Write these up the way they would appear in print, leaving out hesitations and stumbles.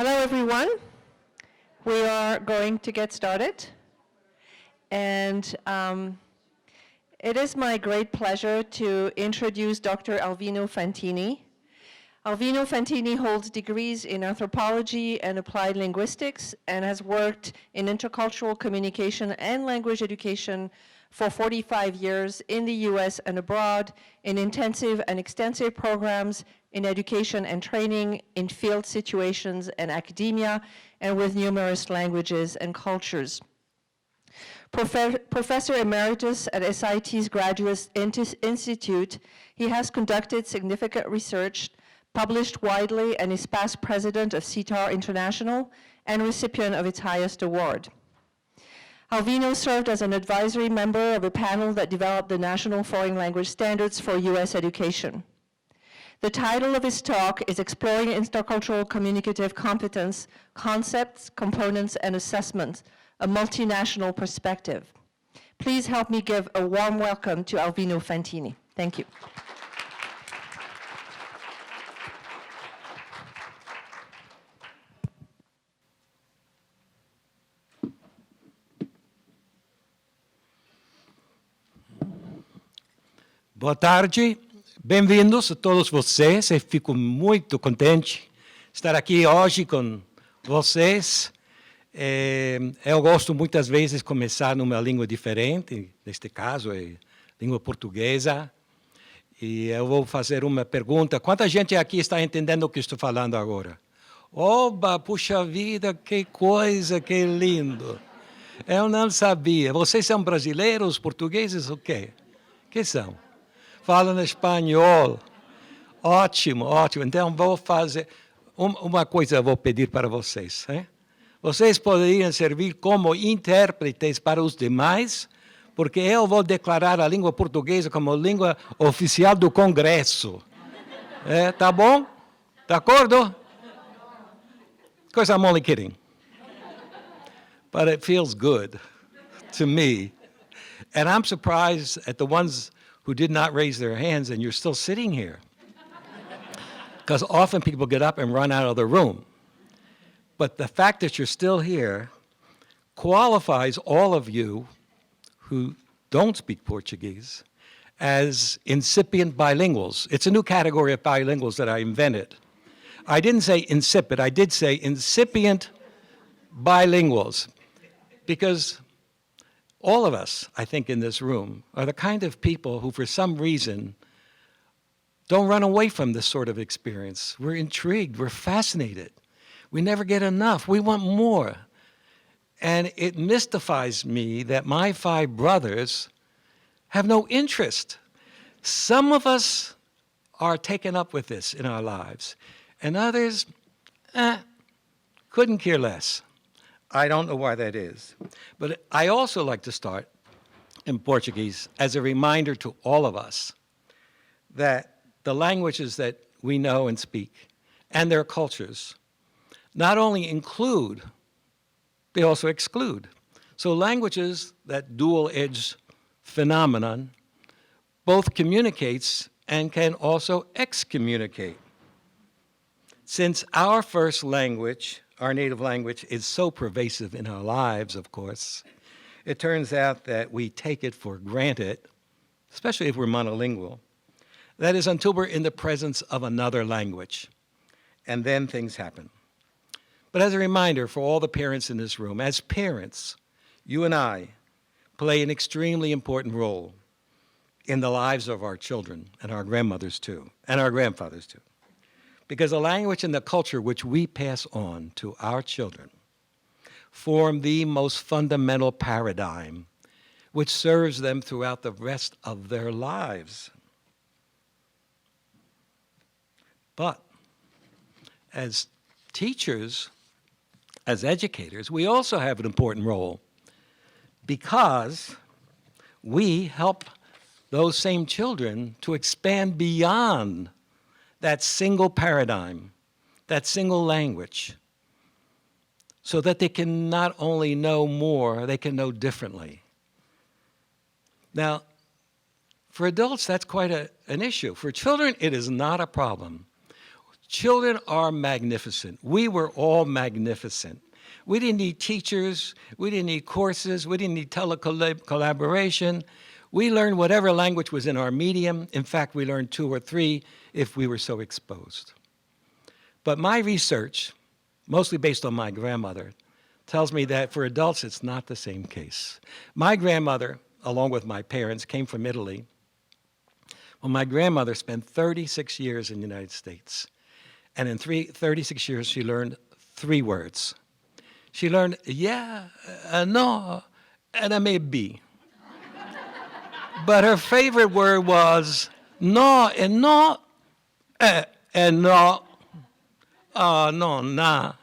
Hello, everyone. We are going to get started. And it is my great pleasure to introduce Dr. Alvino Fantini. Alvino Fantini holds degrees in anthropology and applied linguistics and has worked in intercultural communication and language education for 45 years in the US and abroad in intensive and extensive programs in education and training, in field situations and academia, and with numerous languages and cultures. Professor Emeritus at SIT's Graduate Institute, he has conducted significant research, published widely, and is past president of CETAR International and recipient of its highest award. Alvino served as an advisory member of a panel that developed the National Foreign Language Standards for US education. The title of his talk is Exploring Intercultural Communicative Competence, Concepts, Components, and Assessments, a Multinational Perspective. Please help me give a warm welcome to Alvino Fantini. Thank you. Boa tarde, bem-vindos a todos vocês. Eu fico muito contente de estar aqui hoje com vocês. Eu gosto muitas vezes de começar numa língua diferente, neste caso é língua portuguesa. E eu vou fazer uma pergunta. Quanta gente aqui está entendendo o que estou falando agora? Oba, puxa vida, que coisa, que lindo. Eu não sabia. Vocês são brasileiros, portugueses, o quê? Que são? Falam espanhol. Ótimo, ótimo. Então, vou fazer... Uma coisa eu vou pedir para vocês. Hein? Vocês poderiam servir como intérpretes para os demais, porque eu vou declarar a língua portuguesa como língua oficial do Congresso. Tá bom? De acordo? Because I'm only kidding. But it feels good to me. And I'm surprised at the ones who did not raise their hands, and you're still sitting here. Because often people get up and run out of the room. But the fact that you're still here qualifies all of you who don't speak Portuguese as incipient bilinguals. It's a new category of bilinguals that I invented. I didn't say insipid, I did say incipient bilinguals. Because all of us, I think, in this room are the kind of people who, for some reason, don't run away from this sort of experience. We're intrigued, we're fascinated. We never get enough, we want more. And it mystifies me that my 5 brothers have no interest. Some of us are taken up with this in our lives, and others, couldn't care less. I don't know why that is. But I also like to start in Portuguese as a reminder to all of us that the languages that we know and speak and their cultures not only include, they also exclude. So languages, that dual-edged phenomenon, both communicates and can also excommunicate. Since our first language, our native language, is so pervasive in our lives, of course, it turns out that we take it for granted, especially if we're monolingual. That is until we're in the presence of another language, and then things happen. But as a reminder for all the parents in this room, as parents, you and I play an extremely important role in the lives of our children, and our grandmothers too, and our grandfathers too. Because the language and the culture which we pass on to our children form the most fundamental paradigm which serves them throughout the rest of their lives. But as teachers, as educators, we also have an important role because we help those same children to expand beyond that single paradigm, that single language, so that they can not only know more, they can know differently. Now, for adults, that's quite an issue. For children, it is not a problem. Children are magnificent. We were all magnificent. We didn't need teachers. We didn't need courses. We didn't need collaboration. We learned whatever language was in our medium. In fact, we learned 2 or 3 if we were so exposed. But my research, mostly based on my grandmother, tells me that for adults, it's not the same case. My grandmother, along with my parents, came from Italy. Well, my grandmother spent 36 years in the United States. And in 36 years, she learned 3 words. She learned, yeah, no, and maybe. But her favorite word was no, and no, and no, no, nah.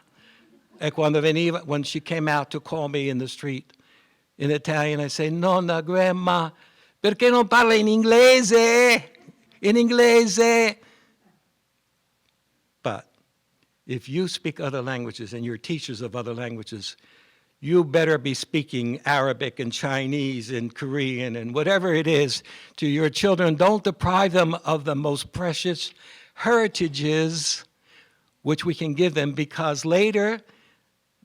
E quando veniva, when she came out to call me in the street in Italian, I say, nonna, grandma, perché non parla in inglese? In inglese. But if you speak other languages and you're teachers of other languages, you better be speaking Arabic and Chinese and Korean and whatever it is to your children. Don't deprive them of the most precious heritages which we can give them, because later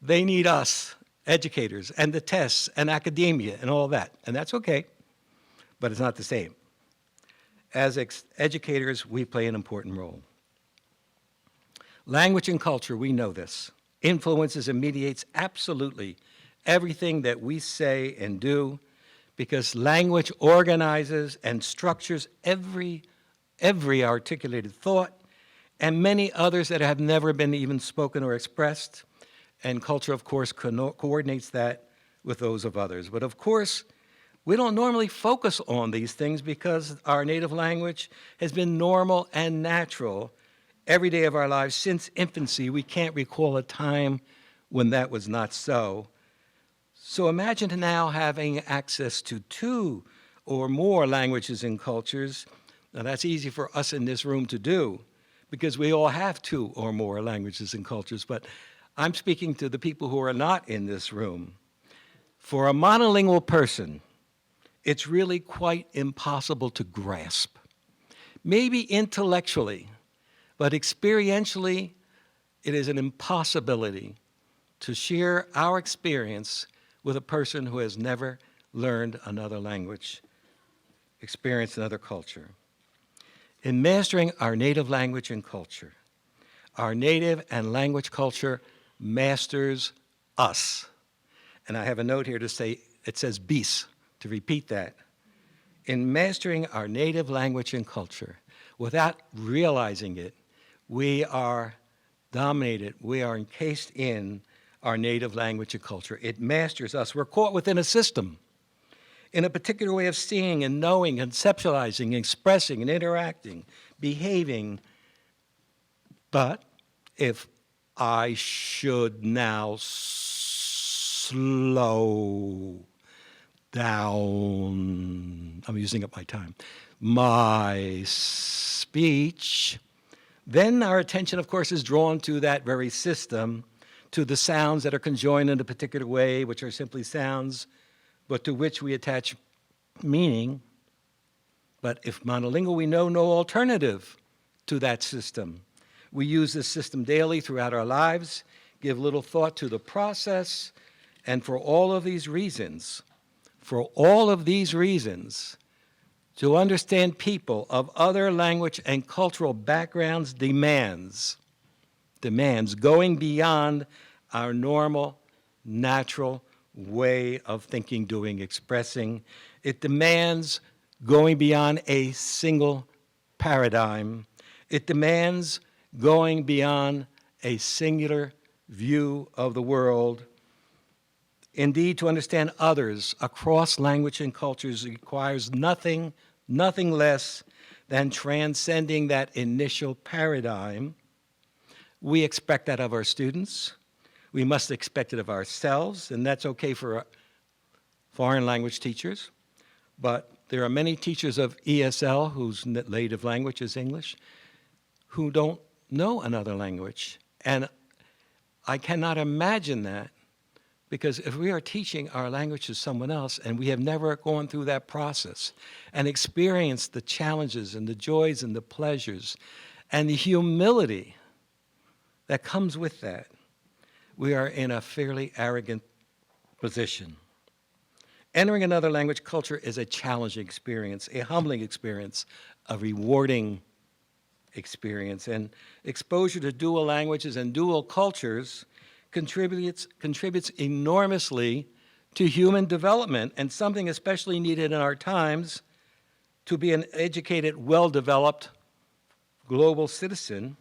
they need us, educators, and the tests and academia and all that. And that's okay, but it's not the same. As educators, we play an important role. Language and culture, we know this, influences and mediates absolutely everything that we say and do, because language organizes and structures every articulated thought and many others that have never been even spoken or expressed. And culture, of course, coordinates that with those of others. But of course, we don't normally focus on these things because our native language has been normal and natural every day of our lives since infancy. We can't recall a time when that was not so. So imagine now having access to 2 or more languages and cultures. Now that's easy for us in this room to do because we all have 2 or more languages and cultures, but I'm speaking to the people who are not in this room. For a monolingual person, it's really quite impossible to grasp. Maybe intellectually, but experientially, it is an impossibility to share our experience with a person who has never learned another language, experienced another culture. In mastering our native language and culture, our native and language culture masters us. And I have a note here to say, it says bis, to repeat that. In mastering our native language and culture, without realizing it, we are dominated, we are encased in our native language and culture. It masters us. We're caught within a system, in a particular way of seeing and knowing, conceptualizing, expressing and interacting, behaving. But if I should now slow down, I'm using up my time, my speech, then our attention, of course, is drawn to that very system, to the sounds that are conjoined in a particular way, which are simply sounds, but to which we attach meaning. But if monolingual, we know no alternative to that system. We use this system daily throughout our lives, give little thought to the process, and for all of these reasons, to understand people of other language and cultural backgrounds demands going beyond our normal, natural way of thinking, doing, expressing. It demands going beyond a single paradigm. It demands going beyond a singular view of the world. Indeed, to understand others across language and cultures requires nothing less than transcending that initial paradigm. We expect that of our students. We must expect it of ourselves, and that's okay for foreign language teachers. But there are many teachers of ESL whose native language is English who don't know another language. And I cannot imagine that, because if we are teaching our language to someone else and we have never gone through that process and experienced the challenges and the joys and the pleasures and the humility that comes with that, we are in a fairly arrogant position. Entering another language culture is a challenging experience, a humbling experience, a rewarding experience. And exposure to dual languages and dual cultures contributes enormously to human development, and something especially needed in our times to be an educated, well-developed global citizen.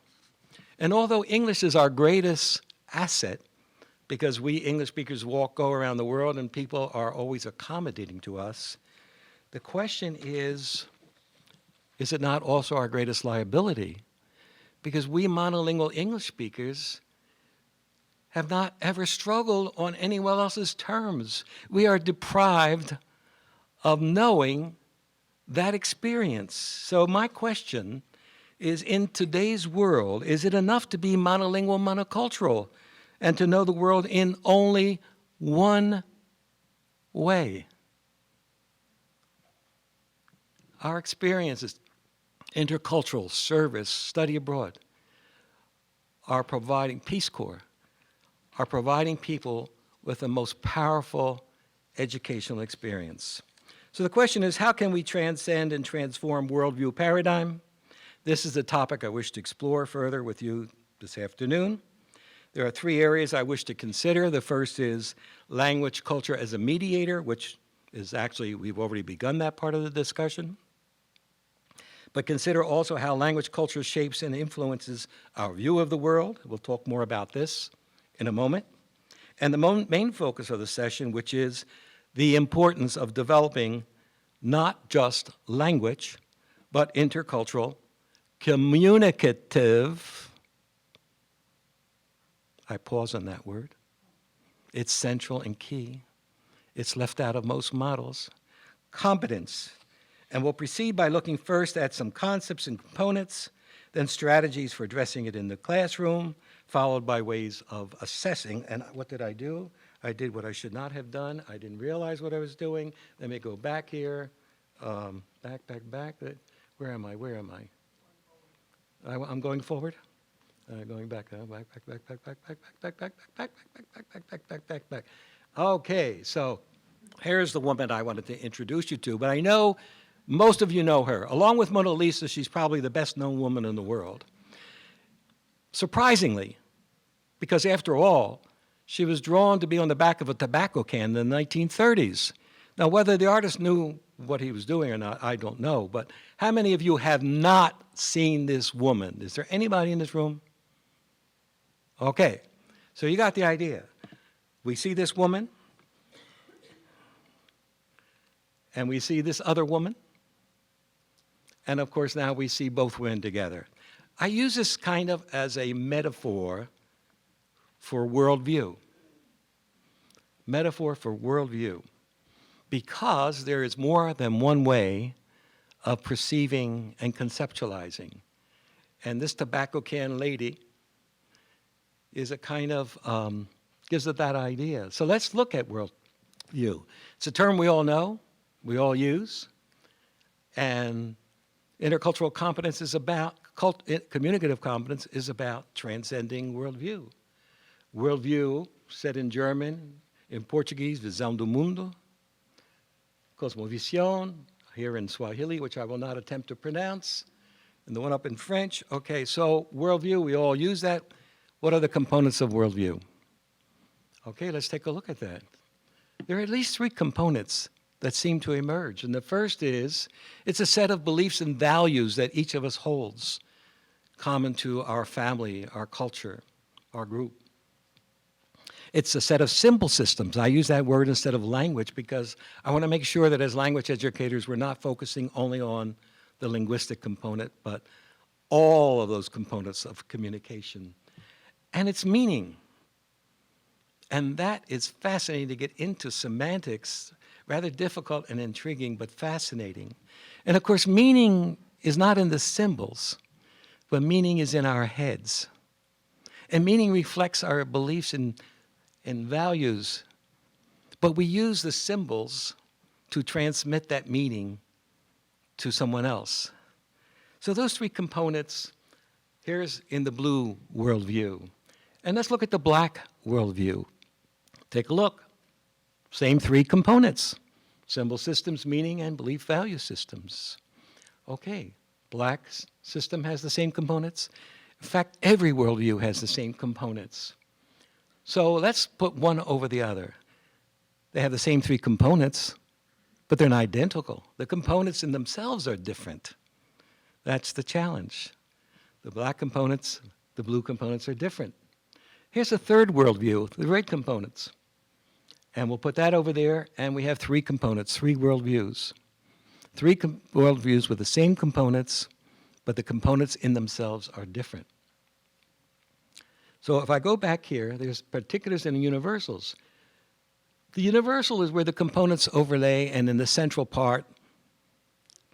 And although English is our greatest asset, because we English speakers go around the world and people are always accommodating to us, the question is it not also our greatest liability? Because we monolingual English speakers have not ever struggled on anyone else's terms. We are deprived of knowing that experience. So my question is, in today's world, is it enough to be monolingual, monocultural, and to know the world in only one way? Our experiences, intercultural, service, study abroad, are providing, Peace Corps, are providing people with the most powerful educational experience. So the question is, how can we transcend and transform worldview paradigm? This is the topic I wish to explore further with you this afternoon. There are three areas I wish to consider. The first is language culture as a mediator, which is actually, we've already begun that part of the discussion. But consider also how language culture shapes and influences our view of the world. We'll talk more about this in a moment. And the main focus of the session, which is the importance of developing not just language, but intercultural, communicative, I pause on that word. It's central and key. It's left out of most models. Competence. And we'll proceed by looking first at some concepts and components, then strategies for addressing it in the classroom, followed by ways of assessing. And what did I do? I did what I should not have done. I didn't realize what I was doing. Let me go back here. Back. Where am I? I'm going forward. Going back. Back. Okay, so here's the woman I wanted to introduce you to, but I know most of you know her. Along with Mona Lisa, she's probably the best known woman in the world. Surprisingly, because after all, she was drawn to be on the back of a tobacco can in the 1930s. Now, whether the artist knew what he was doing or not, I don't know, but how many of you have not seen this woman? Is there anybody in this room? Okay, so you got the idea. We see this woman, and we see this other woman, and of course now we see both women together. I use this kind of as a metaphor for worldview. Metaphor for worldview. Because there is more than one way of perceiving and conceptualizing. And this tobacco can lady is a kind of, gives it that idea. So let's look at worldview. It's a term we all know, we all use, and intercultural competence is about, communicative competence is about transcending worldview. Worldview, said in German, in Portuguese, visão do mundo, cosmovision, here in Swahili, which I will not attempt to pronounce, and the one up in French. Okay, so worldview, we all use that. What are the components of worldview? Okay, let's take a look at that. There are at least three components that seem to emerge. And the first is, it's a set of beliefs and values that each of us holds, common to our family, our culture, our group. It's a set of symbol systems. I use that word instead of language because I want to make sure that as language educators, we're not focusing only on the linguistic component, but all of those components of communication. And its meaning. And that is fascinating to get into semantics, rather difficult and intriguing, but fascinating. And of course, meaning is not in the symbols, but meaning is in our heads. And meaning reflects our beliefs and values, but we use the symbols to transmit that meaning to someone else. So those three components Here's in the blue worldview. And let's look at the black worldview. Take a look. Same three components: symbol systems, meaning, and belief value systems. Okay, black system has the same components. In fact, every worldview has the same components. So let's put one over the other. They have the same three components, but they're not identical. The components in themselves are different. That's the challenge. The black components, the blue components are different. Here's a third worldview, the red components. And we'll put that over there, and we have three components, three worldviews. Three worldviews with the same components, but the components in themselves are different. So if I go back here, there's particulars and universals. The universal is where the components overlay, and in the central part,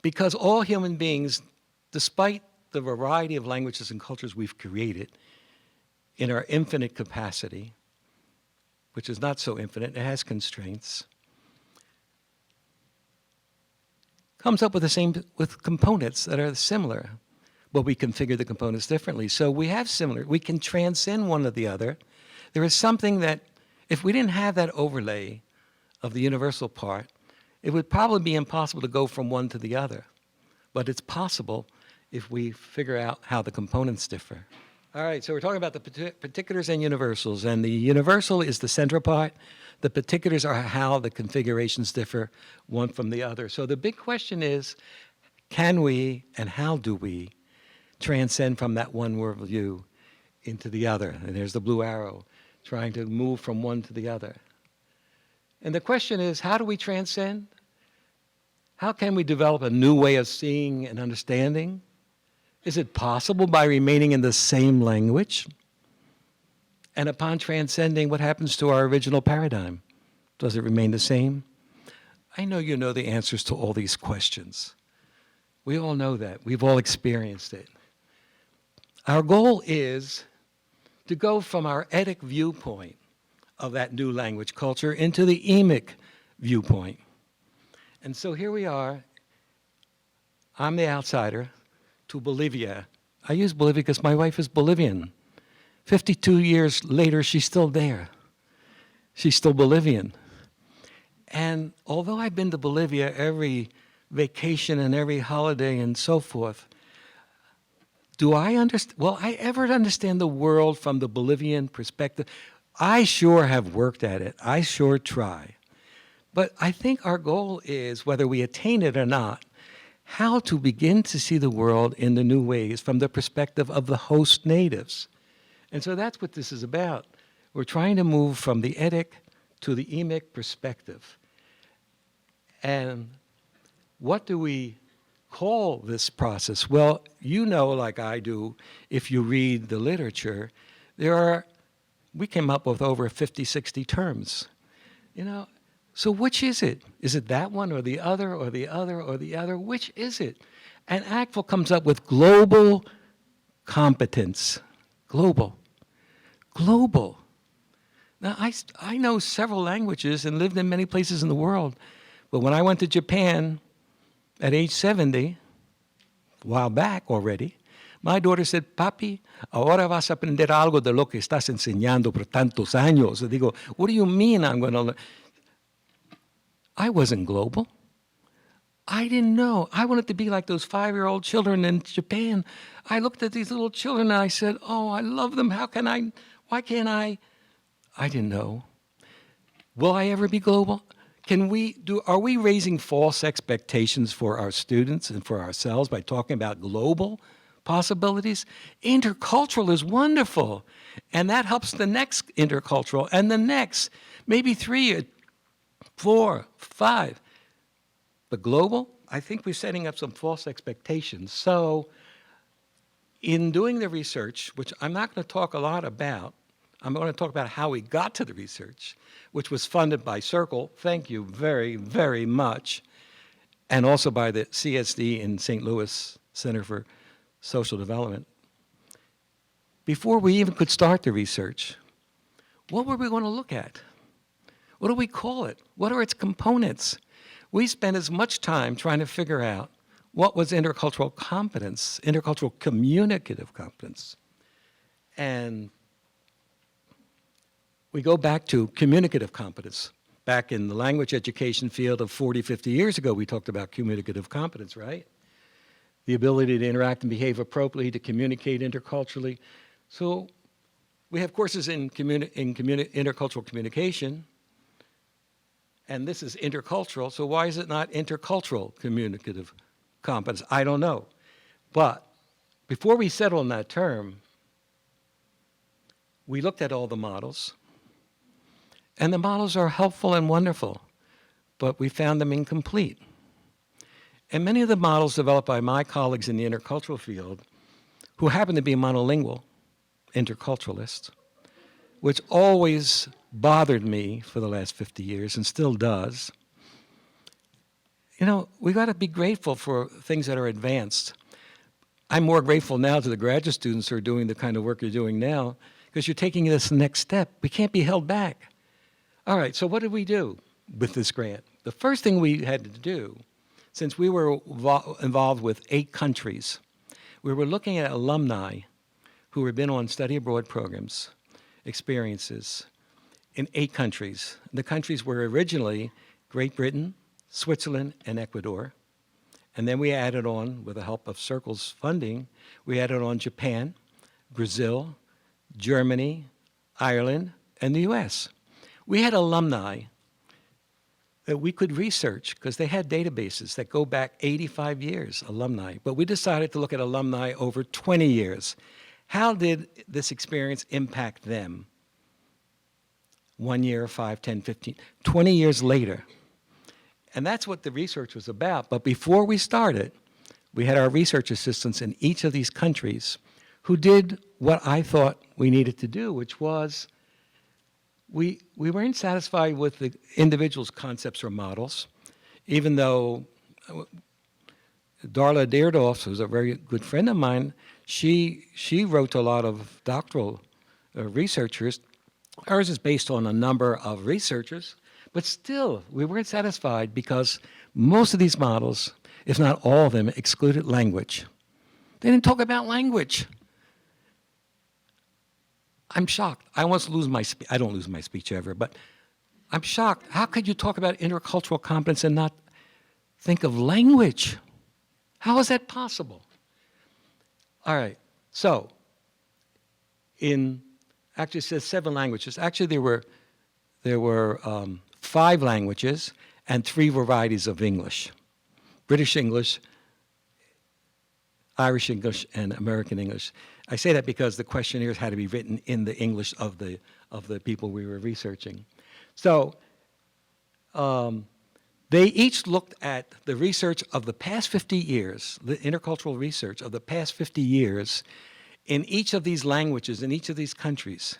because all human beings, despite the variety of languages and cultures we've created, in our infinite capacity, which is not so infinite, it has constraints, comes up with the same, with components that are similar, but we configure the components differently. So we have similar, we can transcend one or the other. There is something that, if we didn't have that overlay of the universal part, it would probably be impossible to go from one to the other. But it's possible if we figure out how the components differ. All right, so we're talking about the particulars and universals, and the universal is the central part. The particulars are how the configurations differ one from the other. So the big question is, can we and how do we transcend from that one worldview into the other? And there's the blue arrow, trying to move from one to the other. And the question is, how do we transcend? How can we develop a new way of seeing and understanding? Is it possible by remaining in the same language? And upon transcending, what happens to our original paradigm? Does it remain the same? I know you know the answers to all these questions. We all know that. We've all experienced it. Our goal is to go from our etic viewpoint of that new language culture into the emic viewpoint. And so here we are. I'm the outsider to Bolivia. I use Bolivia because my wife is Bolivian. 52 years later, she's still there. She's still Bolivian. And although I've been to Bolivia every vacation and every holiday and so forth, do I understand? Will I ever understand the world from the Bolivian perspective? I sure have worked at it. I sure try. But I think our goal is, whether we attain it or not, how to begin to see the world in the new ways from the perspective of the host natives. And so that's what this is about. We're trying to move from the etic to the emic perspective. And what do we call this process? Well, you know, like I do, if you read the literature, we came up with over 50, 60 terms. You know, so which is it? Is it that one or the other or the other or the other? Which is it? And ACTFL comes up with global competence. Global. Global. Now, I know several languages and lived in many places in the world, but when I went to Japan at age 70, a while back already, my daughter said, "Papi, ahora vas a aprender algo de lo que estás enseñando por tantos años." I digo, "What do you mean I'm going to learn?" I wasn't global. I didn't know. I wanted to be like those 5-year-old children in Japan. I looked at these little children and I said, "Oh, I love them. Why can't I?" I didn't know. Will I ever be global? Are we raising false expectations for our students and for ourselves by talking about global possibilities? Intercultural is wonderful. And that helps the next intercultural and the next, maybe 3, 4, 5. But global, I think we're setting up some false expectations. So in doing the research, which I'm not going to talk a lot about, I'm going to talk about how we got to the research, which was funded by Circle, thank you very, very much, and also by the CSD in St. Louis Center for Social Development. Before we even could start the research, what were we going to look at? What do we call it? What are its components? We spent as much time trying to figure out what was intercultural competence, intercultural communicative competence. And we go back to communicative competence. Back in the language education field of 40, 50 years ago, we talked about communicative competence, right? The ability to interact and behave appropriately, to communicate interculturally. So we have courses in intercultural communication, and this is intercultural, so why is it not intercultural communicative competence? I don't know. But before we settle on that term, we looked at all the models, and the models are helpful and wonderful, but we found them incomplete. And many of the models developed by my colleagues in the intercultural field, who happen to be monolingual interculturalists, which always bothered me for the last 50 years and still does. You know, we got to be grateful for things that are advanced. I'm more grateful now to the graduate students who are doing the kind of work you're doing now, because you're taking this next step. We can't be held back. All right, so what did we do with this grant? The first thing we had to do, since we were involved with 8 countries, we were looking at alumni who had been on study abroad programs, experiences in 8 countries. The countries were originally Great Britain, Switzerland, and Ecuador. And then we added on, with the help of Circle's funding, we added on Japan, Brazil, Germany, Ireland, and the US. We had alumni that we could research because they had databases that go back 85 years, alumni. But we decided to look at alumni over 20 years. How did this experience impact them? 1 year, 5, 10, 15, 20 years later. And that's what the research was about. But before we started, we had our research assistants in each of these countries who did what I thought we needed to do, which was we weren't satisfied with the individual's concepts or models, even though Darla Deerdorf, who's a very good friend of mine, she wrote to a lot of doctoral researchers. Ours is based on a number of researchers, but still, we weren't satisfied because most of these models, if not all of them, excluded language. They didn't talk about language. I'm shocked. I once lose my speech. I don't lose my speech ever, but I'm shocked. How could you talk about intercultural competence and not think of language? How is that possible? All right, so actually it says 7 languages. Actually, there were 5 languages and 3 varieties of English. British English, Irish English, and American English. I say that because the questionnaires had to be written in the English of the people we were researching. So they each looked at the research of the past 50 years, the intercultural research of the past 50 years in each of these languages, in each of these countries.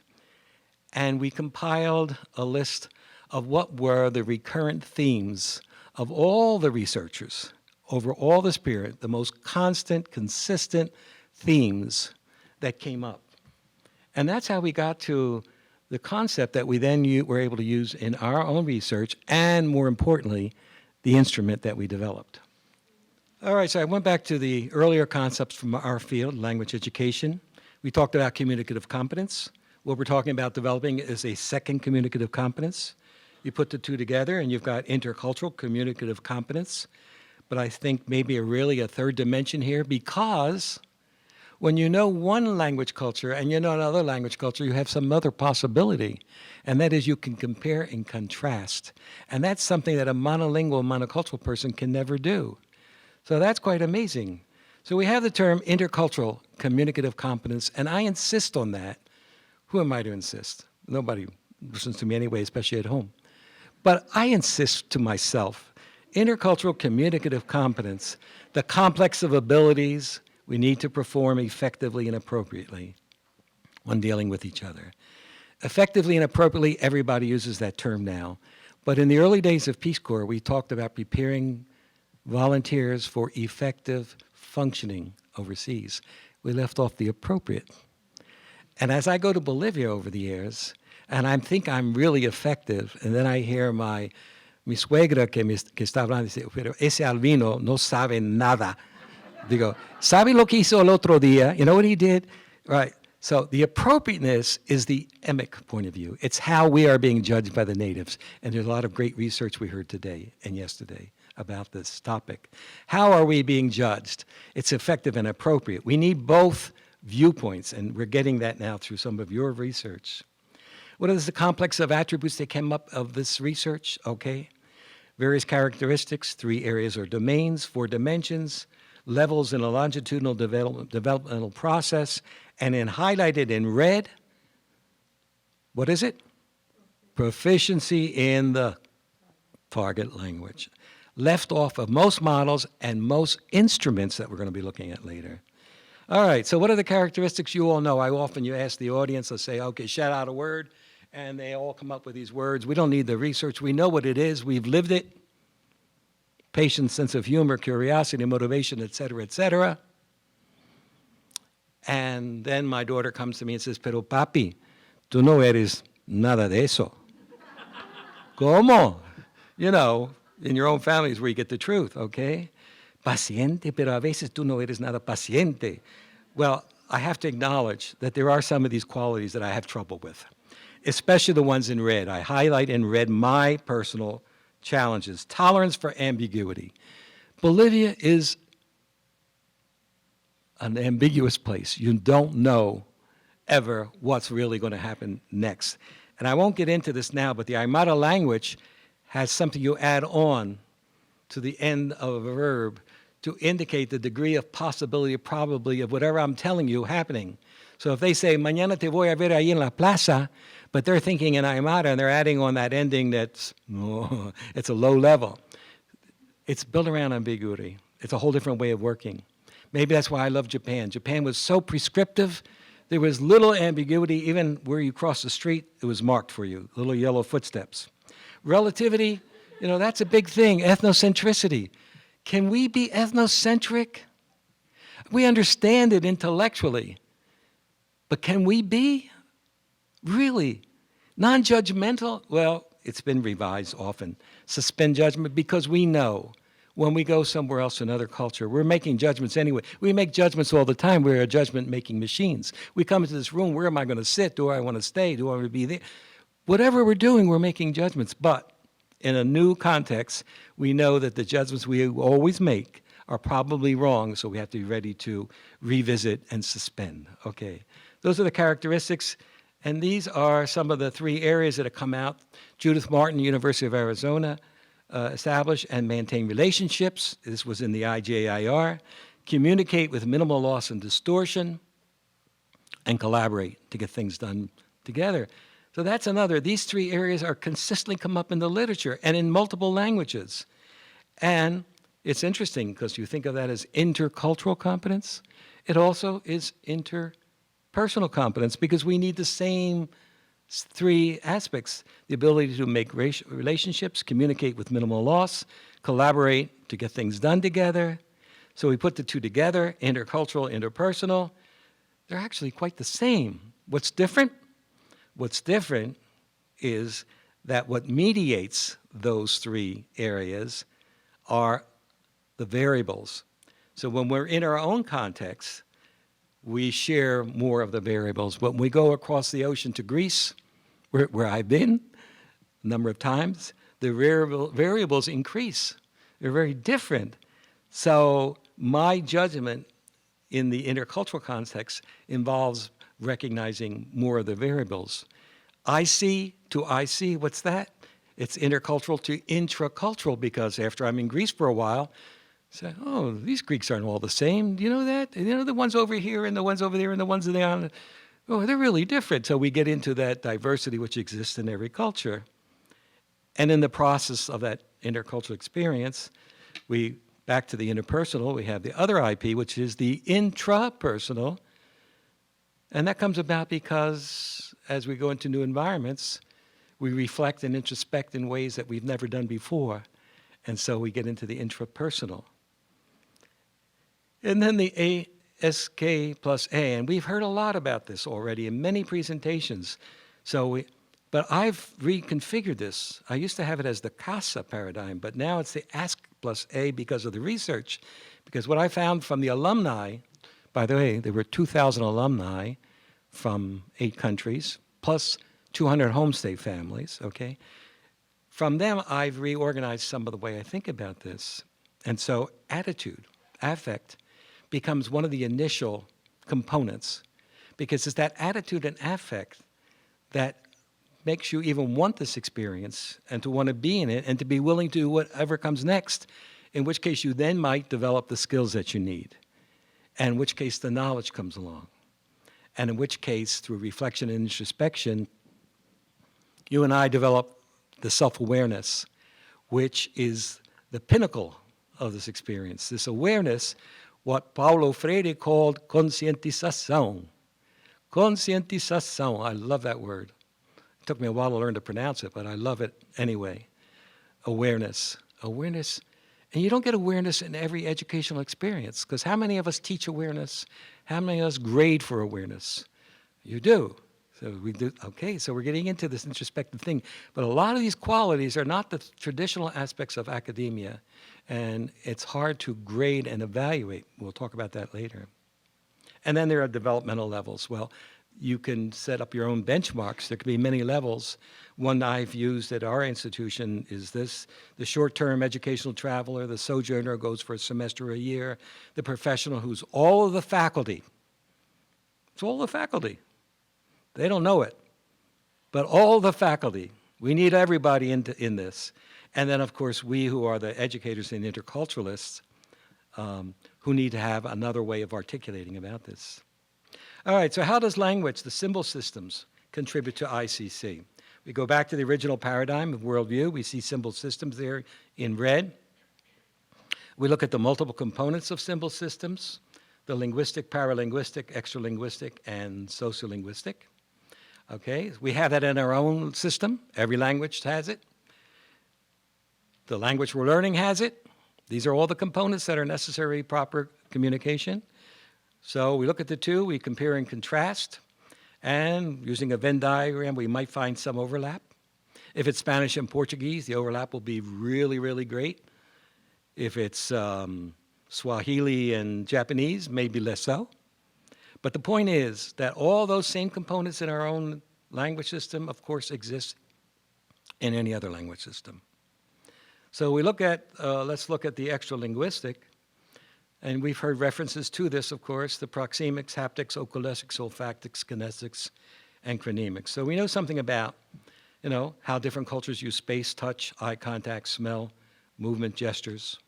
And we compiled a list of what were the recurrent themes of all the researchers over all this period, the most constant, consistent themes that came up. And that's how we got to the concept that we then were able to use in our own research, and more importantly, the instrument that we developed. All right, so I went back to the earlier concepts from our field, language education. We talked about communicative competence. What we're talking about developing is a second communicative competence. You put the two together and you've got intercultural communicative competence. But I think maybe really a third dimension here, because when you know one language culture and you know another language culture, you have some other possibility. And that is you can compare and contrast. And that's something that a monolingual, monocultural person can never do. So that's quite amazing. So we have the term intercultural communicative competence, and I insist on that. Who am I to insist? Nobody listens to me anyway, especially at home. But I insist to myself, intercultural communicative competence, the complex of abilities we need to perform effectively and appropriately when dealing with each other. Effectively and appropriately, everybody uses that term now. But in the early days of Peace Corps, we talked about preparing volunteers for effective functioning overseas. We left off the appropriate. And as I go to Bolivia over the years, and I think I'm really effective, and then I hear my Mi suegra que está hablando dice, pero ese albino no sabe nada. Digo, ¿sabe lo que hizo el otro día? You know what he did? Right. So the appropriateness is the emic point of view. It's how we are being judged by the natives. And there's a lot of great research we heard today and yesterday about this topic. How are we being judged? It's effective and appropriate. We need both viewpoints, and we're getting that now through some of your research. What is the complex of attributes that came up of this research? Okay. Various characteristics, 3 areas or domains, 4 dimensions, levels in a longitudinal developmental process, and then highlighted in red, what is it? Proficiency in the target language. Left off of most models and most instruments that we're going to be looking at later. All right, so what are the characteristics you all know? You ask the audience, let's say, okay, shout out a word, and they all come up with these words. We don't need the research. We know what it is. We've lived it. Patience, sense of humor, curiosity, motivation, et cetera, et cetera. And then my daughter comes to me and says, pero papi, tú no eres nada de eso. ¿Cómo? You know, in your own family is where you get the truth, okay? Paciente, pero a veces tú no eres nada paciente. Well, I have to acknowledge that there are some of these qualities that I have trouble with, especially the ones in red. I highlight in red my personal challenges. Tolerance for ambiguity. Bolivia is an ambiguous place. You don't know ever what's really going to happen next. And I won't get into this now, but the Aymara language has something you add on to the end of a verb to indicate the degree of possibility or probability of whatever I'm telling you happening. So if they say, mañana te voy a ver ahí en la plaza, but they're thinking in Aymara and they're adding on that ending that's, oh, it's a low level. It's built around ambiguity. It's a whole different way of working. Maybe that's why I love Japan. Japan was so prescriptive. There was little ambiguity. Even where you cross the street, it was marked for you, little yellow footsteps. Relativity, you know, that's a big thing. Ethnocentricity. Can we be ethnocentric? We understand it intellectually. But can we be? Really? Non-judgmental? Well, it's been revised often. Suspend judgment because we know when we go somewhere else, another culture, we're making judgments anyway. We make judgments all the time. We're judgment-making machines. We come into this room, where am I going to sit? Do I want to stay? Do I want to be there? Whatever we're doing, we're making judgments. But in a new context, we know that the judgments we always make are probably wrong, so we have to be ready to revisit and suspend. Okay, those are the characteristics, and these are some of the 3 areas that have come out. Judith Martin, University of Arizona, establish and maintain relationships. This was in the IJIR. Communicate with minimal loss and distortion, and collaborate to get things done together. So that's another. These 3 areas are consistently come up in the literature and in multiple languages. And it's interesting because you think of that as intercultural competence. It also is interpersonal competence because we need the same 3 aspects: the ability to make relationships, communicate with minimal loss, collaborate to get things done together. So we put the 2 together, intercultural, interpersonal. They're actually quite the same. What's different? What's different is that what mediates those 3 areas are the variables. So when we're in our own context, we share more of the variables. When we go across the ocean to Greece, where I've been a number of times, the variables increase. They're very different. So my judgment in the intercultural context involves recognizing more of the variables. I see to I see, what's that? It's intercultural to intracultural, because after I'm in Greece for a while, say, oh, these Greeks aren't all the same. Do you know that? You know, the ones over here and the ones over there and the ones there, oh, they're really different. So we get into that diversity which exists in every culture. And in the process of that intercultural experience, back to the interpersonal, we have the other IP, which is the intrapersonal. And that comes about because as we go into new environments, we reflect and introspect in ways that we've never done before. And so we get into the intrapersonal. And then the ASK plus A, and we've heard a lot about this already in many presentations. So But I've reconfigured this. I used to have it as the CASA paradigm, but now it's the ask plus A because of the research. Because what I found from the alumni, by the way, there were 2,000 alumni from 8 countries, plus 200 homestay families, okay? From them, I've reorganized some of the way I think about this. And so attitude, affect, becomes one of the initial components, because it's that attitude and affect that makes you even want this experience and to want to be in it and to be willing to do whatever comes next, in which case you then might develop the skills that you need, and in which case the knowledge comes along, and in which case, through reflection and introspection, you and I develop the self-awareness, which is the pinnacle of this experience. This awareness, what Paulo Freire called conscientização. Conscientização, I love that word. It took me a while to learn to pronounce it, but I love it anyway. Awareness. Awareness. And you don't get awareness in every educational experience, because how many of us teach awareness? How many of us grade for awareness? You do. So we do. Okay, so we're getting into this introspective thing. But a lot of these qualities are not the traditional aspects of academia, and it's hard to grade and evaluate. We'll talk about that later. And then there are developmental levels. Well, you can set up your own benchmarks. There could be many levels. One I've used at our institution is this: the short-term educational traveler, the sojourner who goes for a semester or a year, the professional who's all of the faculty. It's all the faculty. They don't know it, but all the faculty. We need everybody in this. And then, of course, we who are the educators and interculturalists who need to have another way of articulating about this. All right, so how does language, the symbol systems, contribute to ICC? We go back to the original paradigm of worldview. We see symbol systems there in red. We look at the multiple components of symbol systems, the linguistic, paralinguistic, extralinguistic, and sociolinguistic. Okay, we have that in our own system. Every language has it. The language we're learning has it. These are all the components that are necessary for proper communication. So we look at the two, we compare and contrast, and using a Venn diagram, we might find some overlap. If it's Spanish and Portuguese, the overlap will be really, really great. If it's Swahili and Japanese, maybe less so. But the point is that all those same components in our own language system, of course, exist in any other language system. So we look at, let's look at the extralinguistic, and we've heard references to this, of course, the proxemics, haptics, oculesics, olfactics, kinesics, and chronemics. So we know something about, how different cultures use space, touch, eye contact, smell, movement, gestures.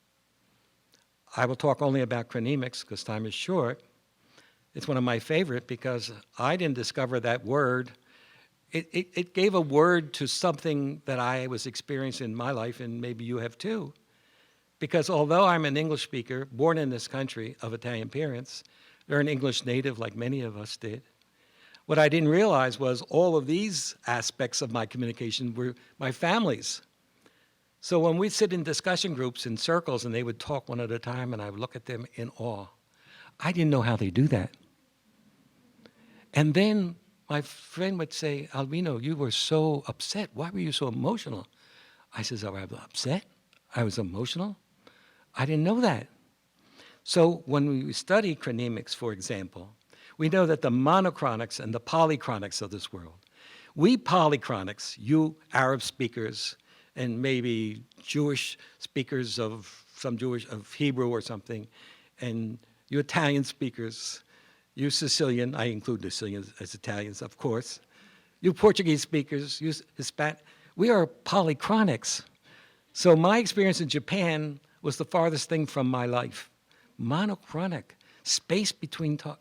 I will talk only about chronemics because time is short. It's one of my favorite because I didn't discover that word. It gave a word to something that I was experiencing in my life, and maybe you have too. Because although I'm an English speaker, born in this country of Italian parents, they're an English native like many of us did. What I didn't realize was all of these aspects of my communication were my family's. So when we'd sit in discussion groups in circles and they would talk one at a time and I would look at them in awe, I didn't know how they do that. And then my friend would say, Albino, you were so upset. Why were you so emotional? I says, oh, I was upset? I was emotional? I didn't know that. So when we study chronemics, for example, we know that the monochronics and the polychronics of this world, we polychronics, you Arab speakers, and maybe Jewish speakers of Hebrew or something, and you Italian speakers, you Sicilian, I include the Sicilians as Italians, of course, you Portuguese speakers, you Hispanic, we are polychronics. So my experience in Japan was the farthest thing from my life. Monochronic, space between talk.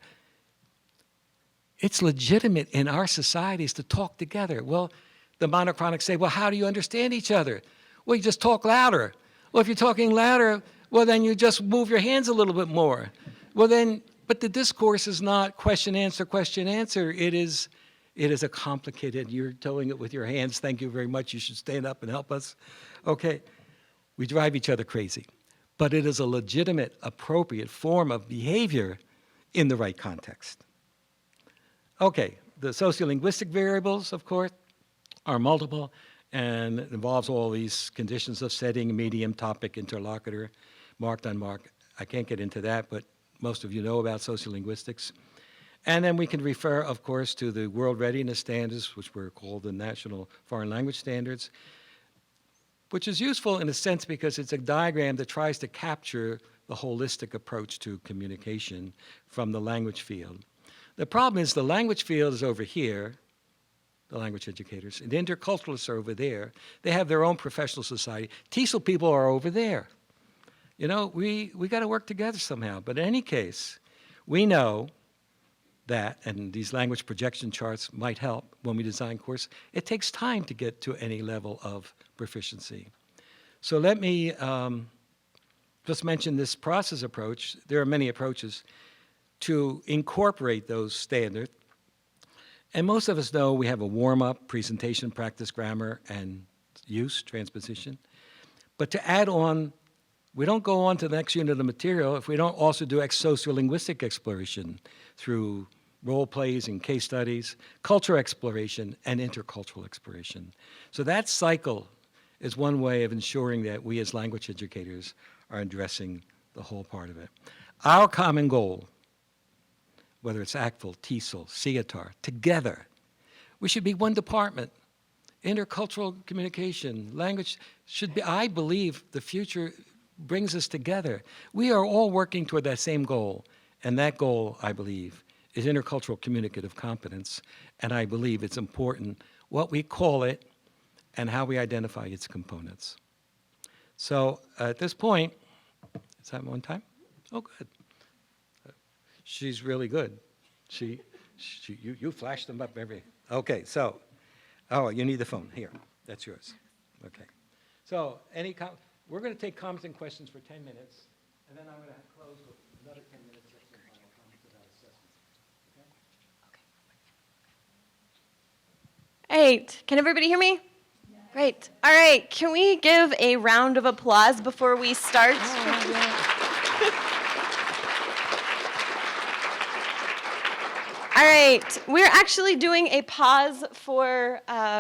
It's legitimate in our societies to talk together. Well, the monochronics say, well, how do you understand each other? Well, you just talk louder. Well, if you're talking louder, well, then you just move your hands a little bit more. Well, then, but the discourse is not question, answer, question, answer. It is a complicated, you're doing it with your hands. Thank you very much. You should stand up and help us. Okay, we drive each other crazy. But it is a legitimate, appropriate form of behavior in the right context. Okay, the sociolinguistic variables, of course, are multiple, and it involves all these conditions of setting, medium, topic, interlocutor, marked, unmarked. I can't get into that, but most of you know about sociolinguistics. And then we can refer, of course, to the World Readiness Standards, which were called the National Foreign Language Standards, which is useful in a sense because it's a diagram that tries to capture the holistic approach to communication from the language field. The problem is the language field is over here, the language educators, and the interculturalists are over there. They have their own professional society. TESOL people are over there. You know, we got to work together somehow. But in any case, we know that, and these language projection charts might help when we design course, it takes time to get to any level of proficiency. So let me just mention this process approach. There are many approaches to incorporate those standards. And most of us know we have a warm-up, presentation, practice, grammar, and use, transposition. But to add on, we don't go on to the next unit of material if we don't also do sociolinguistic exploration through role plays and case studies, culture exploration, and intercultural exploration. So that cycle is one way of ensuring that we as language educators are addressing the whole part of it. Our common goal, whether it's ACTFL, TESOL, CITAR, together, we should be one department. Intercultural communication, language should be, I believe the future brings us together. We are all working toward that same goal, and that goal, I believe, is intercultural communicative competence, and I believe it's important what we call it and how we identify its components. So at this point, is that one time? Oh, good. She's really good. You flashed them up every, okay, so, oh, you need the phone, here, that's yours. Okay. So we're gonna take comments and questions for 10 minutes, and then I'm gonna close with another 10 minutes of some final comments about assessment. Okay? Great. Can everybody hear me? Yes. Great. All right. Can we give a round of applause before we start? Oh, yeah. All right. We're actually doing a pause for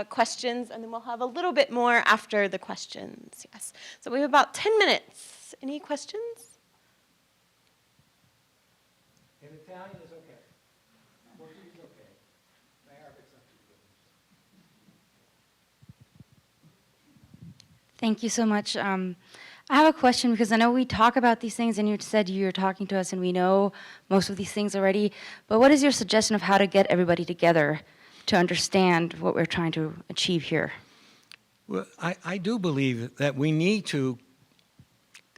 questions, and then we'll have a little bit more after the questions. Yes. So we have about 10 minutes. Any questions? In Italian is okay. Portuguese is okay. Arabic's not too good. Thank you so much. I have a question because I know we talk about these things and you said you're talking to us and we know most of these things already, but what is your suggestion of how to get everybody together to understand what we're trying to achieve here? Well, I do believe that we need to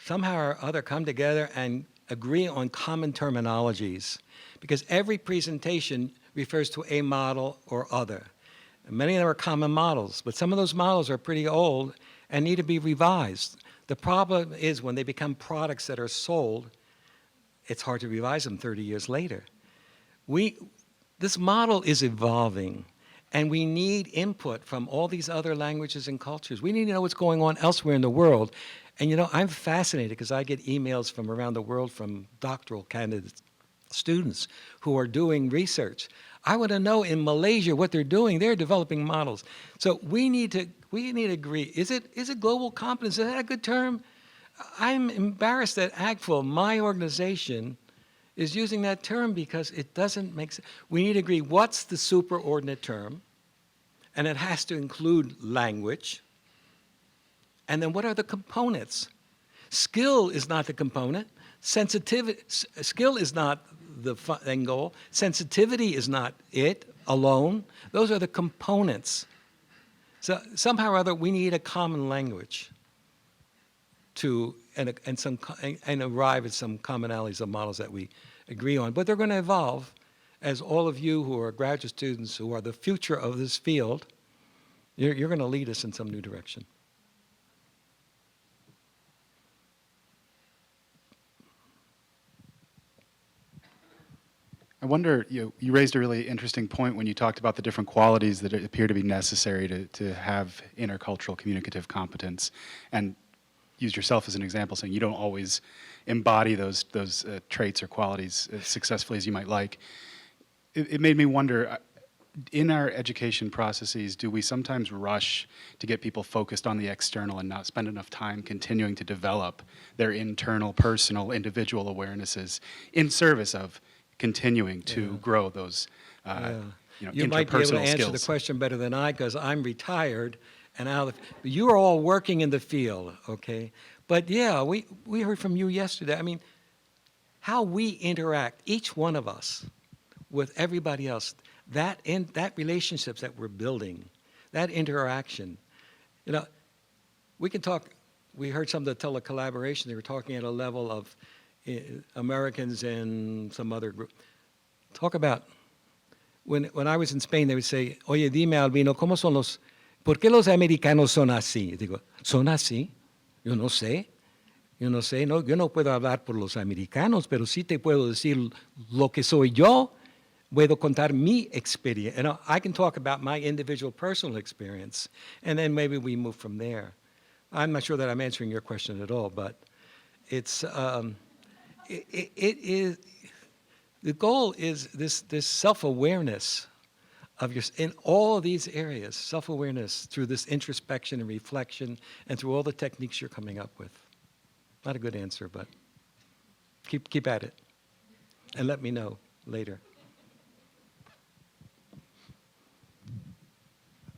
somehow or other come together and agree on common terminologies, because every presentation refers to a model or other. And many of them are common models, but some of those models are pretty old and need to be revised. The problem is when they become products that are sold, it's hard to revise them 30 years later. This model is evolving, and we need input from all these other languages and cultures. We need to know what's going on elsewhere in the world. And you know, I'm fascinated because I get emails from around the world from doctoral candidate students who are doing research. I want to know in Malaysia what they're doing. They're developing models. So we need to agree. Is it global competence? Is that a good term? I'm embarrassed that ACTFL, my organization, is using that term because it doesn't make sense. We need to agree what's the superordinate term, and it has to include language. And then what are the components? Skill is not the component. Skill is not the end goal. Sensitivity is not it alone. Those are the components. So somehow or other, we need a common language to and arrive at some commonalities of models that we agree on. But they're going to evolve, as all of you who are graduate students who are the future of this field, you're going to lead us in some new direction. I wonder, you raised a really interesting point when you talked about the different qualities that appear to be necessary to have intercultural communicative competence, and used yourself as an example, saying you don't always embody those traits or qualities as successfully as you might like. It made me wonder, in our education processes, do we sometimes rush to get people focused on the external and not spend enough time continuing to develop their internal, personal, individual awarenesses in service of continuing to grow those You might be able to interpersonal answer skills? the question better than I, because I'm retired and out of the, you are all working in the field, okay? But yeah, we heard from you yesterday. I mean, how we interact, each one of us, with everybody else, that relationships that we're building, that interaction, you know, we can talk. We heard some of the telecollaboration. They were talking at a level of Americans and some other group. Talk about when I was in Spain, they would say, "Oye, dime, Albino, ¿cómo son los? ¿Por qué los americanos son así?" Digo, "Son así. Yo no sé. Yo no sé. No, yo no puedo hablar por los americanos, pero sí te puedo decir lo que soy yo. Puedo contar mi experiencia. You know, I can talk about my individual personal experience, and then maybe we move from there." I'm not sure that I'm answering your question at all, but it's it is the goal is this self-awareness of your in all of these areas, self-awareness through this introspection and reflection, and through all the techniques you're coming up with. Not a good answer, but keep at it, and let me know later.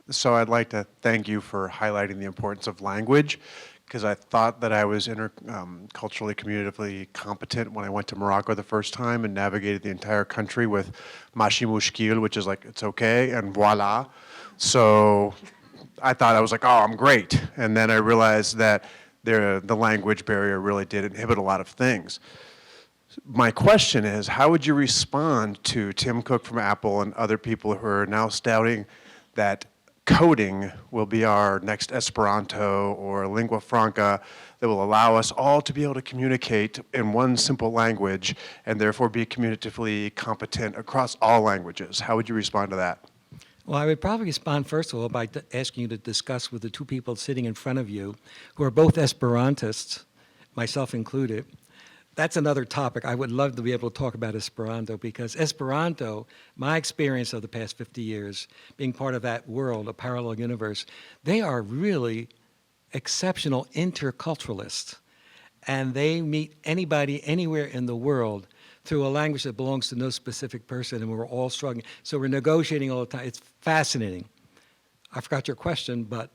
So I'd like to thank you for highlighting the importance of language, because I thought that I was culturally, communicatively competent when I went to Morocco the first time and navigated the entire country with mashi mushkil, which is like, it's okay, and voila. So I thought I was like, oh, I'm great. And then I realized that the language barrier really did inhibit a lot of things. My question is, how would you respond to Tim Cook from Apple and other people who are now stouting that coding will be our next Esperanto or lingua franca that will allow us all to be able to communicate in one simple language and therefore be communicatively competent across all languages? How would you respond to that? Well, I would probably respond, first of all, by asking you to discuss with the two people sitting in front of you, who are both Esperantists, myself included. That's another topic. I would love to be able to talk about Esperanto, because Esperanto, my experience of the past 50 years, being part of that world, a parallel universe, they are really exceptional interculturalists. And they meet anybody anywhere in the world through a language that belongs to no specific person, and we're all struggling. So we're negotiating all the time. It's fascinating. I forgot your question, but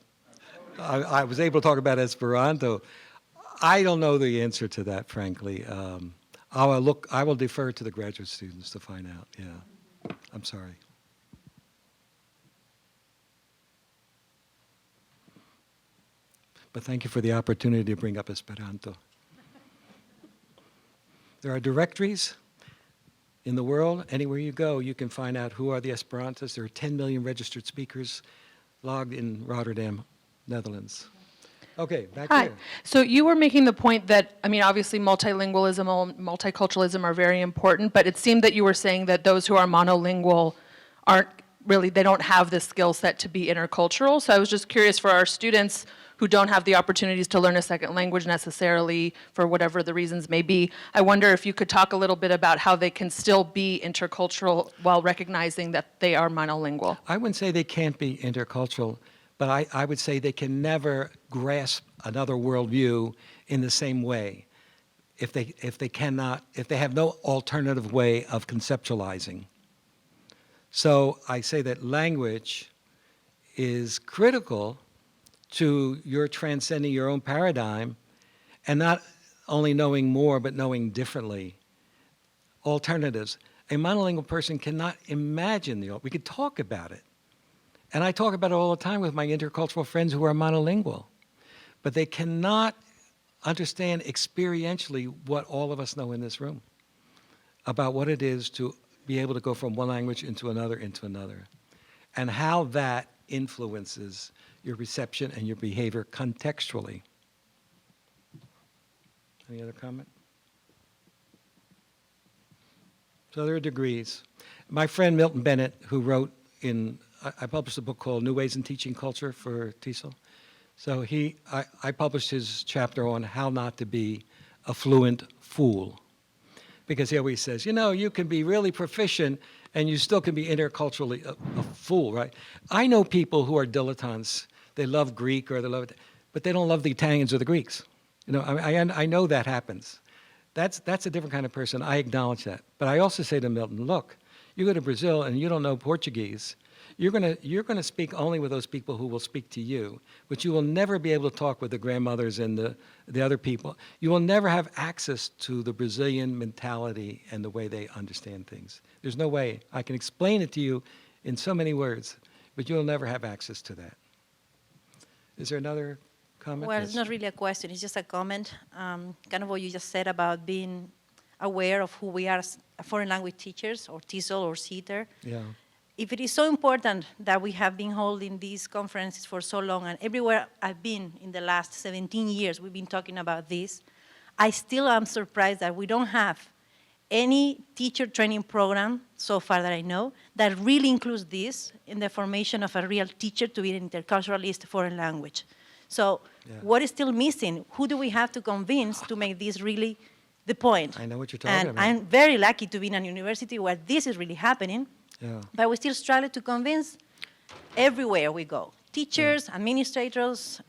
I was able to talk about Esperanto. I don't know the answer to that, frankly. I will defer to the graduate students to find out. Yeah, I'm sorry. But thank you for the opportunity to bring up Esperanto. There are directories in the world. Anywhere you go, you can find out who are the Esperantists. There are 10 million registered speakers logged in Rotterdam, Netherlands. Okay, back Hi. here. So you were making the point that, I mean, obviously multilingualism, multiculturalism are very important, but it seemed that you were saying that those who are monolingual aren't really, they don't have the skill set to be intercultural. So I was just curious, for our students who don't have the opportunities to learn a second language necessarily, for whatever the reasons may be, I wonder if you could talk a little bit about how they can still be intercultural while recognizing that they are monolingual. I wouldn't say they can't be intercultural, but I would say they can never grasp another worldview in the same way if they have no alternative way of conceptualizing. So I say that language is critical to your transcending your own paradigm, and not only knowing more, but knowing differently. Alternatives. A monolingual person cannot imagine we could talk about it. And I talk about it all the time with my intercultural friends who are monolingual. But they cannot understand experientially what all of us know in this room about what it is to be able to go from one language into another, and how that influences your reception and your behavior contextually. Any other comment? So there are degrees. My friend Milton Bennett, who wrote I published a book called New Ways in Teaching Culture for TESOL. So I published his chapter on how not to be a fluent fool. Because he always says, you know, you can be really proficient and you still can be interculturally a fool, right? I know people who are dilettantes. They love Greek or they love it, but they don't love the Italians or the Greeks. You know, I know that happens. That's a different kind of person. I acknowledge that. But I also say to Milton, look, you go to Brazil and you don't know Portuguese. You're gonna speak only with those people who will speak to you, but you will never be able to talk with the grandmothers and the other people. You will never have access to the Brazilian mentality and the way they understand things. There's no way. I can explain it to you in so many words, but you'll never have access to that. Is there another comment? Well, Yes. it's not really a question, it's just a comment. Kind of what you just said about being aware of who we are as foreign language teachers or TESOL or CETER. Yeah. If it is so important that we have been holding these conferences for so long, and everywhere I've been in the last 17 years, we've been talking about this, I still am surprised that we don't have any teacher training program so far that I know that really includes this in the formation of a real teacher to be an interculturalist foreign language. So what is still missing? Who do we have to convince to make this really the point? I know what you're talking and about. I'm very lucky to be in a university where this is really happening. Yeah. But we still struggle to convince everywhere we go. Teachers, administrators,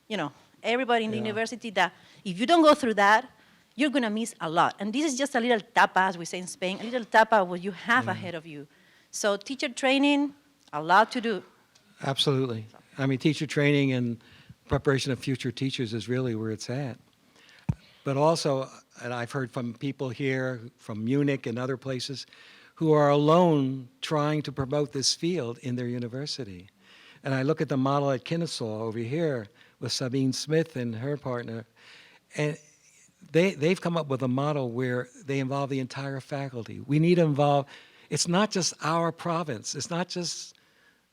you know, everybody in the university that if you don't go through that, you're going to miss a lot. And this is just a little tapa, as we say in Spain, a little tapa of what you have ahead of you. So teacher training, a lot to do. Absolutely. I mean, teacher training and preparation of future teachers is really where it's at. But also, and I've heard from people here, from Munich and other places, who are alone trying to promote this field in their university. And I look at the model at Kennesaw over here with Sabine Smith and her partner, and they've come up with a model where they involve the entire faculty. We need to involve, it's not just our province, it's not just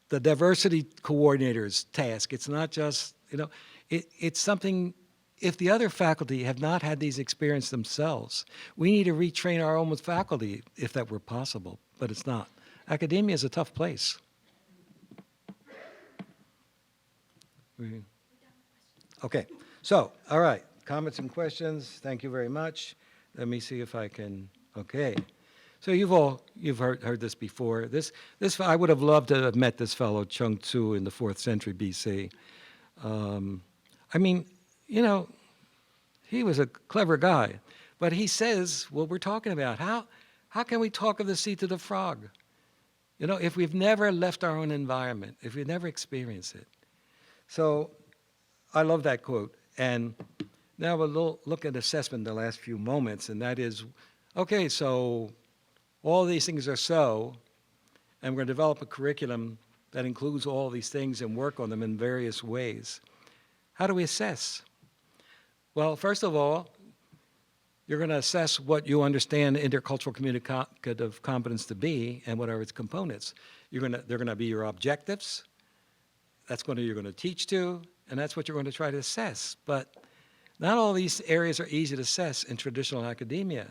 the diversity coordinator's task, it's not just, you know, it's something. If the other faculty have not had these experiences themselves, we need to retrain our own faculty if that were possible, but it's not. Academia is a tough place. Okay, so, all right, comments and questions, thank you very much. Let me see if I can, okay. So you've heard this before. This I would have loved to have met this fellow, Chung Tzu, in the 4th century BC. I mean, you know, he was a clever guy, but he says what we're talking about. How can we talk of the sea to the frog? You know, if we've never left our own environment, if we've never experienced it. So I love that quote. And now we'll look at assessment in the last few moments, and that is, okay, so all these things are so, and we're going to develop a curriculum that includes all these things and work on them in various ways. How do we assess? Well, first of all, you're going to assess what you understand intercultural communicative competence to be and what are its components. They're going to be your objectives. That's what you're going to teach to, and that's what you're going to try to assess. But not all these areas are easy to assess in traditional academia.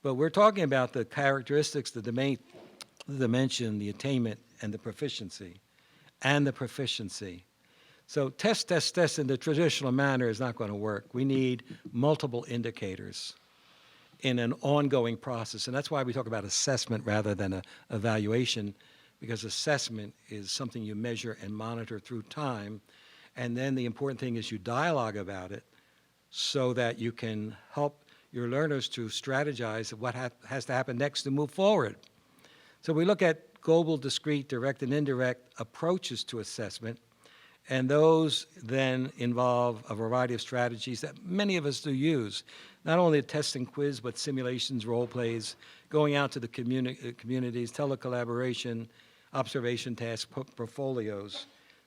But we're talking about the characteristics, the dimension, the attainment, and the proficiency. So test in the traditional manner is not going to work. We need multiple indicators in an ongoing process. And that's why we talk about assessment rather than an evaluation, because assessment is something you measure and monitor through time. And then the important thing is you dialogue about it so that you can help your learners to strategize what has to happen next to move forward. So we look at global, discrete, direct, and indirect approaches to assessment. And those then involve a variety of strategies that many of us do use, not only a test and quiz, but simulations, role plays, going out to the communities, telecollaboration, observation tasks, portfolios.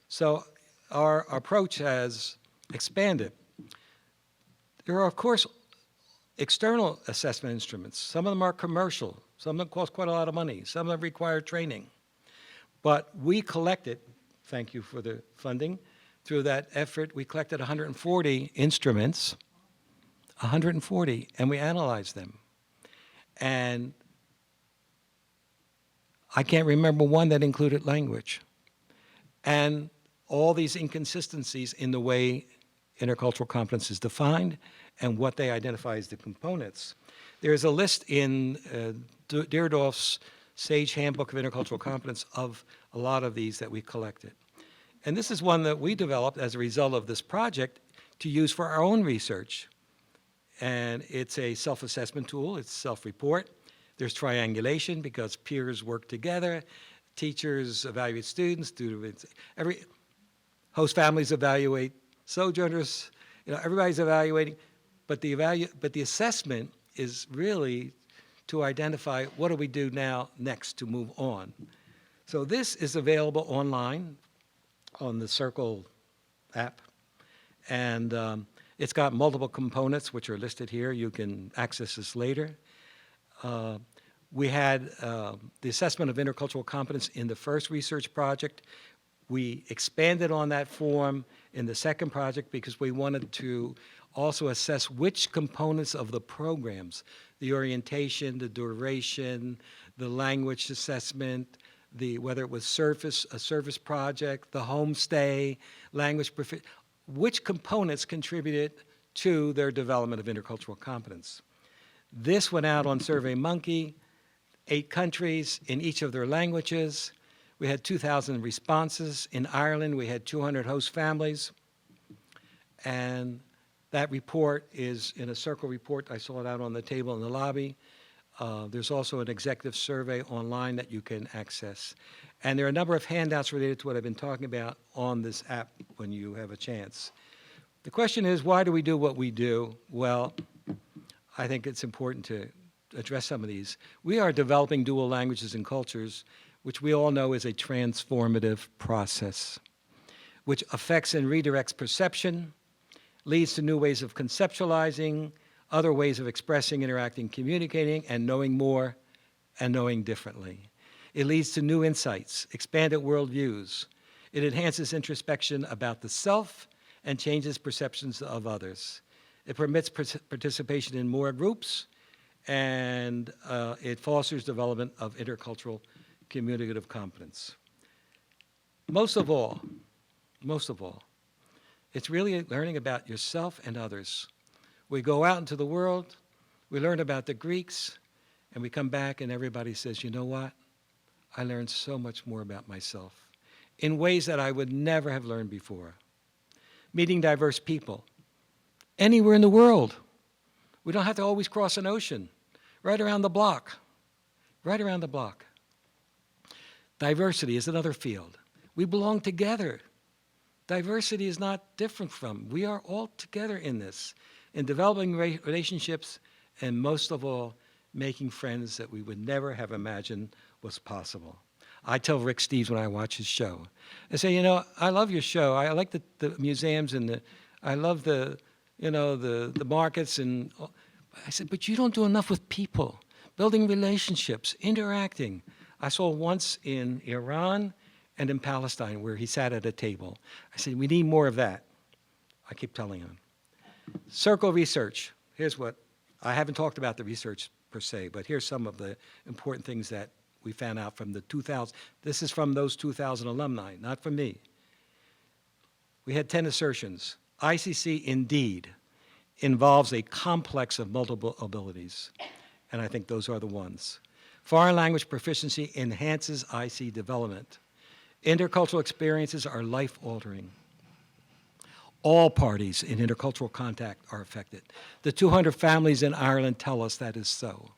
So our approach has expanded. There are, of course, external assessment instruments. Some of them are commercial. Some of them cost quite a lot of money. Some of them require training. But we collected, thank you for the funding, through that effort, we collected 140 instruments, 140, and we analyzed them. And I can't remember one that included language. And all these inconsistencies in the way intercultural competence is defined and what they identify as the components. There's a list in Deerdorf's Sage Handbook of Intercultural Competence of a lot of these that we collected. And this is one that we developed as a result of this project to use for our own research. And it's a self-assessment tool, it's self-report. There's triangulation because peers work together, teachers evaluate students, every host families evaluate sojourners, everybody's evaluating, but the assessment is really to identify what do we do now next to move on. So this is available online on the Circle app, and it's got multiple components which are listed here. You can access this later. We had the assessment of intercultural competence in the first research project. We expanded on that form in the second project because we wanted to also assess which components of the programs, the orientation, the duration, the language assessment, whether it was a service project, the homestay, which components contributed to their development of intercultural competence. This went out on SurveyMonkey, 8 countries in each of their languages. We had 2,000 responses. In Ireland, we had 200 host families. And that report is in a Circle report. I saw it out on the table in the lobby. There's also an executive survey online that you can access. And there are a number of handouts related to what I've been talking about on this app when you have a chance. The question is, why do we do what we do? Well, I think it's important to address some of these. We are developing dual languages and cultures, which we all know is a transformative process, which affects and redirects perception, leads to new ways of conceptualizing, other ways of expressing, interacting, communicating, and knowing more and knowing differently. It leads to new insights, expanded worldviews. It enhances introspection about the self and changes perceptions of others. It permits participation in more groups, and it fosters development of intercultural communicative competence. Most of all, it's really learning about yourself and others. We go out into the world, we learn about the Greeks, and we come back and everybody says, you know what? I learned so much more about myself in ways that I would never have learned before. Meeting diverse people anywhere in the world. We don't have to always cross an ocean. Right around the block. Right around the block. Diversity is another field. We belong together. Diversity is not different from. We are all together in this, in developing relationships, and most of all, making friends that we would never have imagined was possible. I tell Rick Steves when I watch his show, I say, I love your show. I like the museums and I love the markets, and I said, but you don't do enough with people, building relationships, interacting. I saw once in Iran and in Palestine where he sat at a table. I said, we need more of that. I keep telling him. Circle research. Here's what, I haven't talked about the research per se, but here's some of the important things that we found out from the 2000. This is from those 2,000 alumni, not from me. We had 10 assertions. ICC indeed involves a complex of multiple abilities, and I think those are the ones. Foreign language proficiency enhances IC development. Intercultural experiences are life-altering. All parties in intercultural contact are affected. The 200 families in Ireland tell us that is so.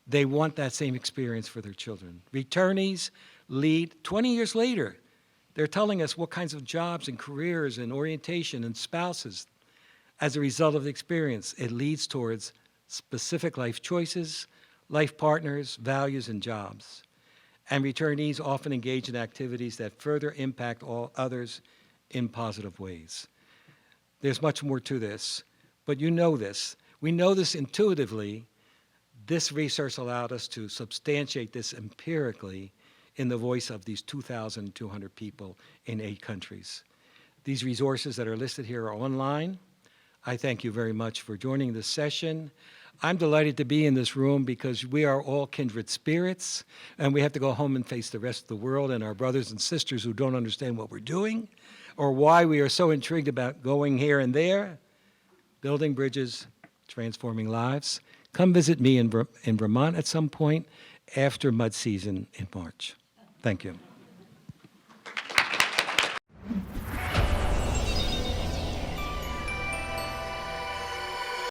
They want that same experience for their children. Returnees lead 20 years later. They're telling us what kinds of jobs and careers and orientation and spouses. As a result of the experience, it leads towards specific life choices, life partners, values, and jobs. And returnees often engage in activities that further impact all others in positive ways. There's much more to this, but you know this. We know this intuitively. This research allowed us to substantiate this empirically in the voice of these 2,200 people in 8 countries. These resources that are listed here are online. I thank you very much for joining this session. I'm delighted to be in this room because we are all kindred spirits, and we have to go home and face the rest of the world and our brothers and sisters who don't understand what we're doing or why we are so intrigued about going here and there, building bridges, transforming lives. Come visit me in Vermont at some point, after mud season in March. Thank you.